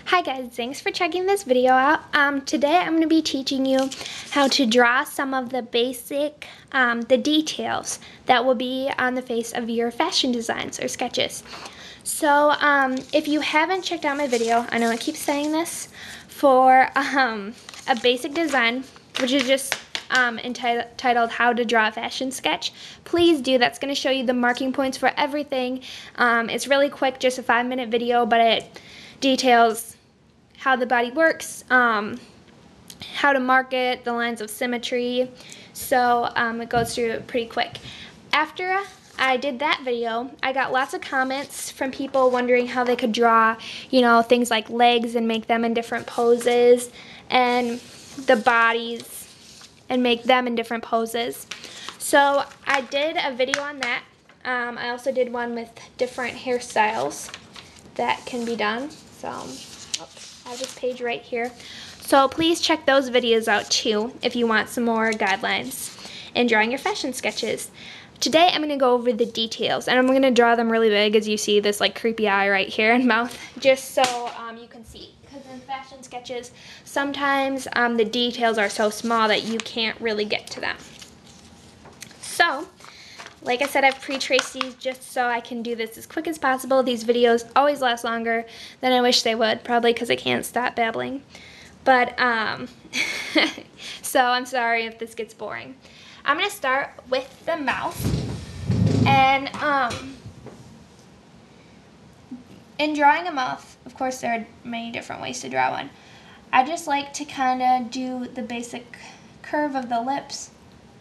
Hi guys, thanks for checking this video out. Today I'm going to be teaching you how to draw some of the basic, the details that will be on the face of your fashion designs or sketches. So if you haven't checked out my video, I know I keep saying this, for a basic design, which is just entitled How to Draw a Fashion Sketch, please do. That's going to show you the marking points for everything. It's really quick, just a 5-minute video, but it details how the body works, how to mark it, the lines of symmetry, so it goes through it pretty quick. After I did that video, I got lots of comments from people wondering how they could draw, things like legs and make them in different poses, and the bodies and make them in different poses. So I did a video on that. I also did one with different hairstyles that can be done. So I have this page right here. So please check those videos out too if you want some more guidelines in drawing your fashion sketches. Today I'm going to go over the details, and I'm going to draw them really big, as you see this like creepy eye right here and mouth, just so you can see. Because in fashion sketches, sometimes the details are so small that you can't really get to them. So, like I said, I've pre-traced these just so I can do this as quick as possible. These videos always last longer than I wish they would, probably because I can't stop babbling. But, so I'm sorry if this gets boring. I'm going to start with the mouth. And, in drawing a mouth, of course there are many different ways to draw one. I just like to kind of do the basic curve of the lips,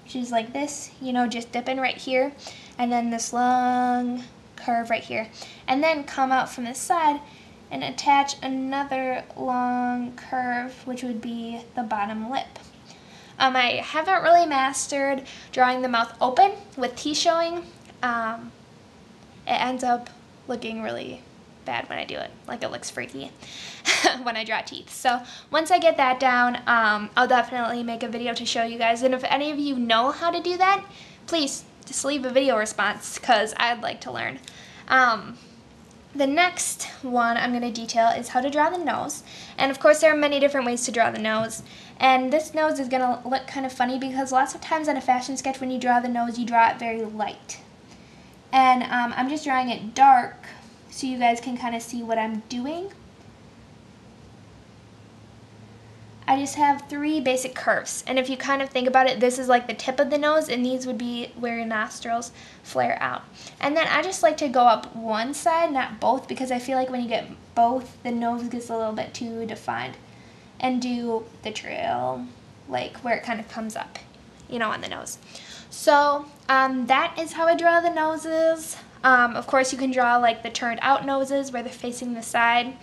which is like this, just dipping right here, and then this long curve right here, and then come out from this side and attach another long curve, which would be the bottom lip. I haven't really mastered drawing the mouth open with teeth showing. It ends up looking really bad when I do it, like it looks freaky when I draw teeth. So once I get that down, I'll definitely make a video to show you guys, and if any of you know how to do that, please just leave a video response, because I'd like to learn. The next one I'm going to detail is how to draw the nose, and of course there are many different ways to draw the nose, and this nose is going to look kind of funny because lots of times on a fashion sketch when you draw the nose, you draw it very light, and I'm just drawing it dark so you guys can kind of see what I'm doing. I just have 3 basic curves, and if you kind of think about it, this is like the tip of the nose, and these would be where your nostrils flare out. And then I just like to go up one side, not both, because I feel like when you get both, the nose gets a little bit too defined. And do the trail, like where it kind of comes up, on the nose. So that is how I draw the noses. Of course, you can draw like the turned out noses where they're facing the side.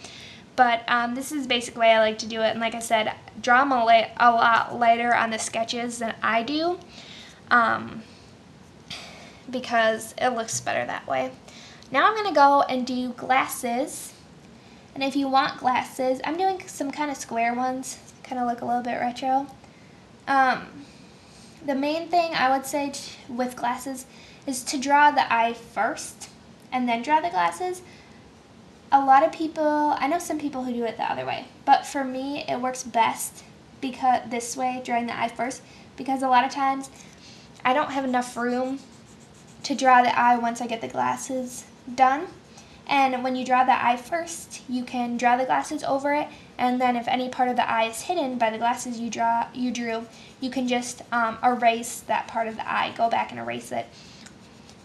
But this is the basic way I like to do it. And like I said, draw them a lot lighter on the sketches than I do, because it looks better that way. Now I'm going to go and do glasses. And if you want glasses, I'm doing some kind of square ones, kind of look a little bit retro. The main thing I would say with glasses is to draw the eye first and then draw the glasses. A lot of people, I know some people who do it the other way, but for me it works best because this way, drawing the eye first, because a lot of times I don't have enough room to draw the eye once I get the glasses done. And when you draw the eye first, you can draw the glasses over it, and then if any part of the eye is hidden by the glasses you drew, you can just erase that part of the eye, go back and erase it.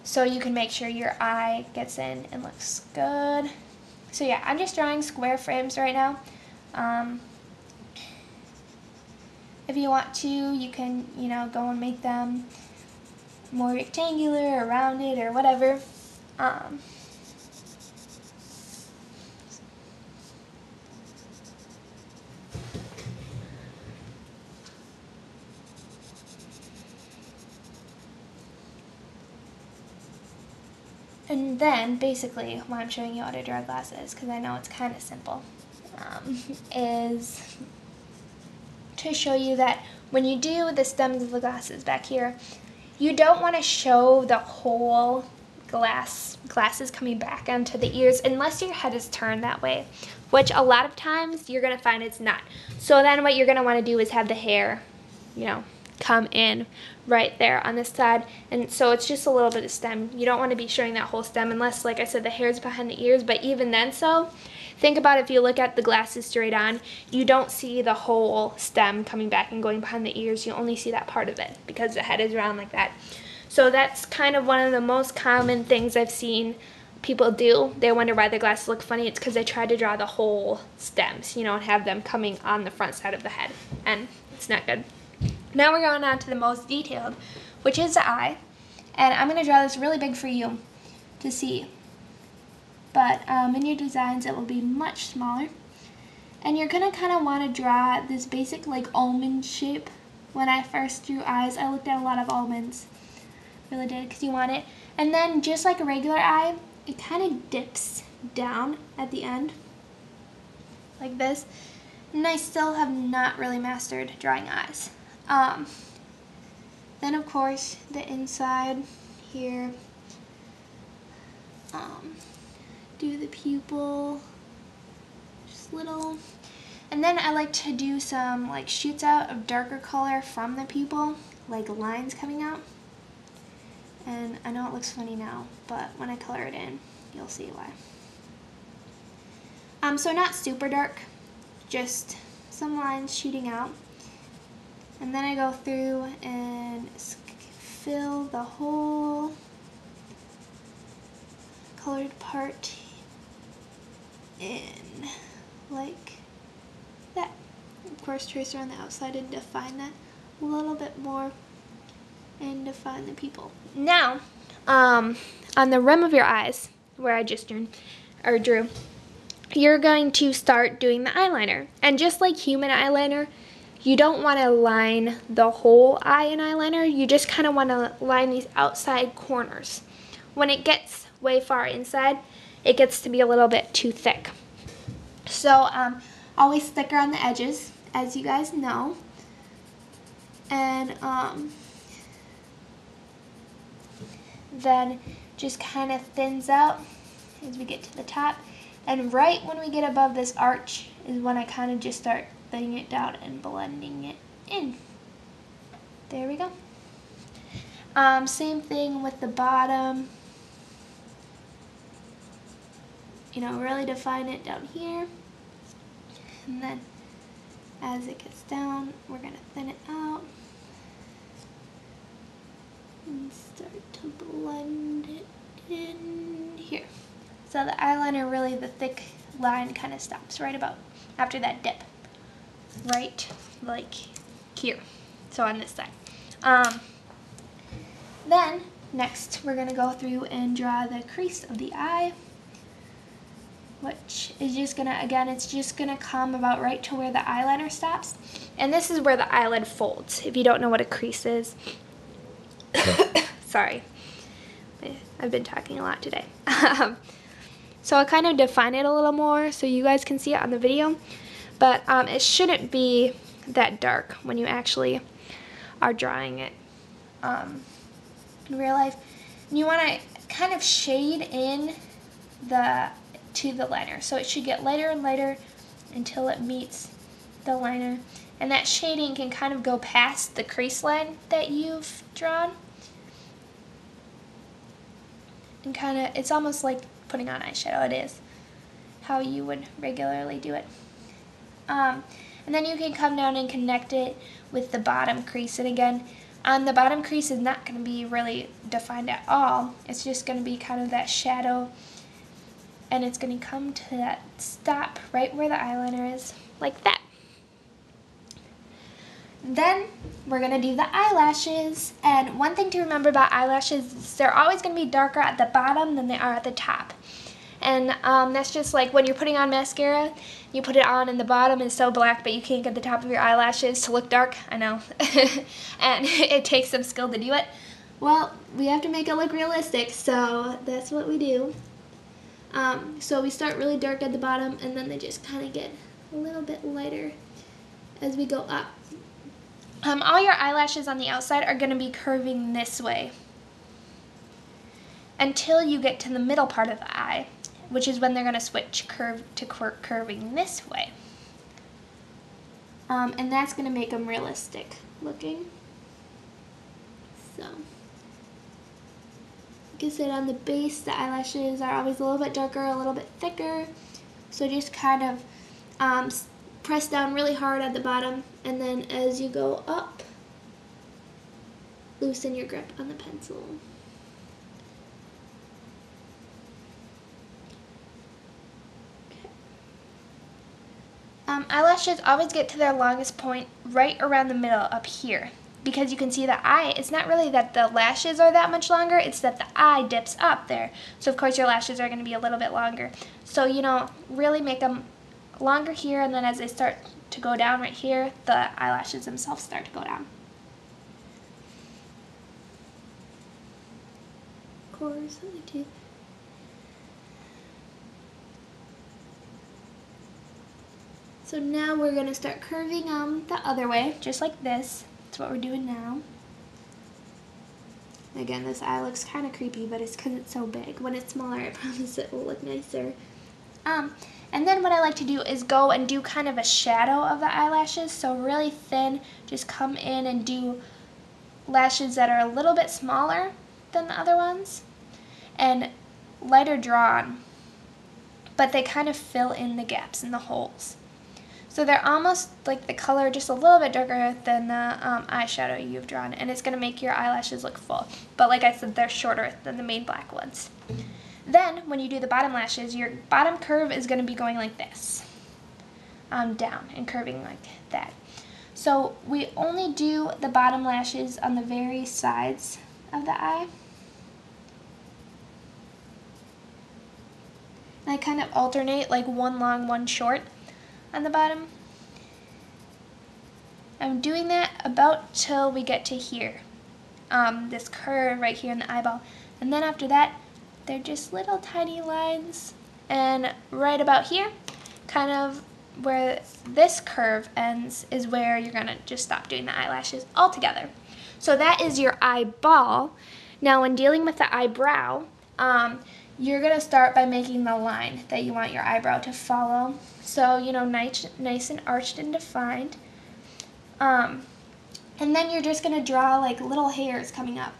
So you can make sure your eye gets in and looks good. So yeah, I'm just drawing square frames right now. If you want to, you can, go and make them more rectangular or rounded or whatever. And then, basically, why I'm showing you how to draw glasses, because I know it's kind of simple, is to show you that when you do the stems of the glasses back here, you don't want to show the whole glasses coming back onto the ears unless your head is turned that way. which a lot of times you're going to find it's not. So then what you're going to want to do is have the hair, you know, come in right there on this side, and so it's just a little bit of stem. You don't want to be showing that whole stem unless, like I said, the hair's behind the ears, but even then, so think about if you look at the glasses straight on, you don't see the whole stem coming back and going behind the ears. You only see that part of it because the head is round like that. So that's kind of one of the most common things I've seen people do. They wonder why their glasses look funny. It's because they try to draw the whole stems, you know, and have them coming on the front side of the head, and it's not good. Now we're going on to the most detailed, which is the eye, and I'm going to draw this really big for you to see, but in your designs it will be much smaller, and you're going to kind of want to draw this basic like almond shape. When I first drew eyes, I looked at a lot of almonds, really did, because you want it, and then just like a regular eye, it kind of dips down at the end like this, and I still have not really mastered drawing eyes. Then of course the inside here, do the pupil, just little, and then I like to do some like shoots out of darker color from the pupil, like lines coming out, and I know it looks funny now, but when I color it in, you'll see why. So not super dark, just some lines shooting out. And then I go through and fill the whole colored part in like that. Of course, trace around the outside and define that a little bit more and define the pupil. Now, on the rim of your eyes, where I just drew, you're going to start doing the eyeliner. And just like human eyeliner, you don't want to line the whole eye in eyeliner. You just kind of want to line these outside corners. When it gets way far inside, it gets to be a little bit too thick. So always thicker on the edges, as you guys know. And then just kind of thins out as we get to the top. And right when we get above this arch is when I kind of just start thinning it down and blending it in. There we go. Same thing with the bottom. You know, really define it down here. And then as it gets down, we're going to thin it out. And start to blend it in here. So the eyeliner, really the thick line kind of stops right about after that dip. Right like here, so on this side. Then next we're going to go through and draw the crease of the eye, which is just going to, again, it's just going to come about right to where the eyeliner stops, and this is where the eyelid folds, if you don't know what a crease is. Sorry, I've been talking a lot today. So I'll kind of define it a little more so you guys can see it on the video. But it shouldn't be that dark when you actually are drawing it in real life. And you want to kind of shade in to the liner. So it should get lighter and lighter until it meets the liner. And that shading can kind of go past the crease line that you've drawn. And kind of, it's almost like putting on eyeshadow. It is how you would regularly do it. And then you can come down and connect it with the bottom crease. And again, the bottom crease is not going to be really defined at all. It's just going to be kind of that shadow. And it's going to come to that stop right where the eyeliner is, like that. Then we're going to do the eyelashes. And one thing to remember about eyelashes is they're always going to be darker at the bottom than they are at the top. And that's just like when you're putting on mascara, you put it on and the bottom is so black, but you can't get the top of your eyelashes to look dark. I know. And it takes some skill to do it. Well, we have to make it look realistic, so that's what we do. So we start really dark at the bottom, and then they just kind of get a little bit lighter as we go up. All your eyelashes on the outside are going to be curving this way until you get to the middle part of the eye. which is when they're going to switch curving this way. And that's going to make them realistic looking. So, like I said, on the base, the eyelashes are always a little bit darker, a little bit thicker. So just kind of press down really hard at the bottom, and then as you go up, loosen your grip on the pencil. Eyelashes always get to their longest point right around the middle up here, because you can see the eye. It's not really that the lashes are that much longer, it's that the eye dips up there. So of course your lashes are going to be a little bit longer. So, you know, really make them longer here, and then as they start to go down right here, the eyelashes themselves start to go down. Of course, I like to. So now we're going to start curving them the other way, just like this. That's what we're doing now. Again, this eye looks kind of creepy, but it's because it's so big. When it's smaller, I promise it will look nicer. And then what I like to do is go and do kind of a shadow of the eyelashes. So really thin, just come in and do lashes that are a little bit smaller than the other ones, and lighter drawn, but they kind of fill in the gaps and the holes. So they're almost like the color just a little bit darker than the eyeshadow you've drawn, and it's going to make your eyelashes look full. But like I said, they're shorter than the main black ones. Then, when you do the bottom lashes, your bottom curve is going to be going like this, down and curving like that. So we only do the bottom lashes on the very sides of the eye. And I kind of alternate, like one long, one short on the bottom. I'm doing that about till we get to here, this curve right here in the eyeball, and then after that they're just little tiny lines, and right about here, kind of where this curve ends, is where you're gonna just stop doing the eyelashes altogether. So that is your eyeball. Now when dealing with the eyebrow, you're going to start by making the line that you want your eyebrow to follow. So, you know, nice and arched and defined. And then you're just going to draw like little hairs coming up.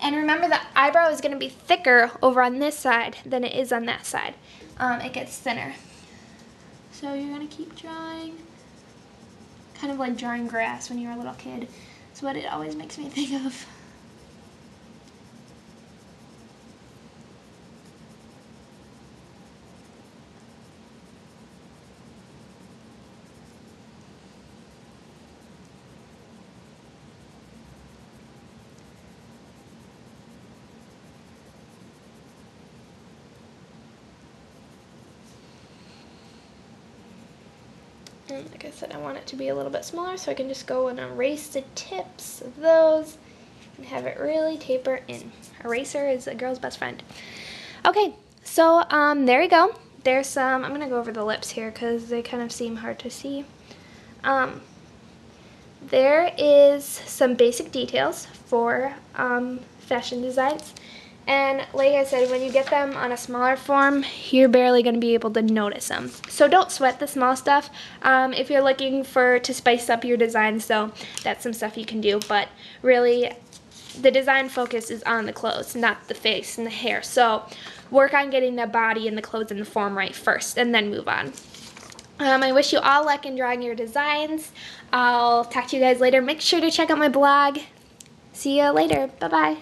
And remember, the eyebrow is going to be thicker over on this side than it is on that side. It gets thinner. So you're going to keep drawing, kind of like drawing grass when you were a little kid. That's what it always makes me think of. And like I said, I want it to be a little bit smaller, so I can just go and erase the tips of those and have it really taper in. Eraser is a girl's best friend. Okay, so there you go. There's some, I'm going to go over the lips here because they kind of seem hard to see. There is some basic details for fashion designs. And like I said, when you get them on a smaller form, you're barely going to be able to notice them. So don't sweat the small stuff. If you're looking to spice up your designs, though, that's some stuff you can do. But really, the design focus is on the clothes, not the face and the hair. So work on getting the body and the clothes and the form right first, and then move on. I wish you all luck in drawing your designs. I'll talk to you guys later. Make sure to check out my blog. See you later. Bye-bye.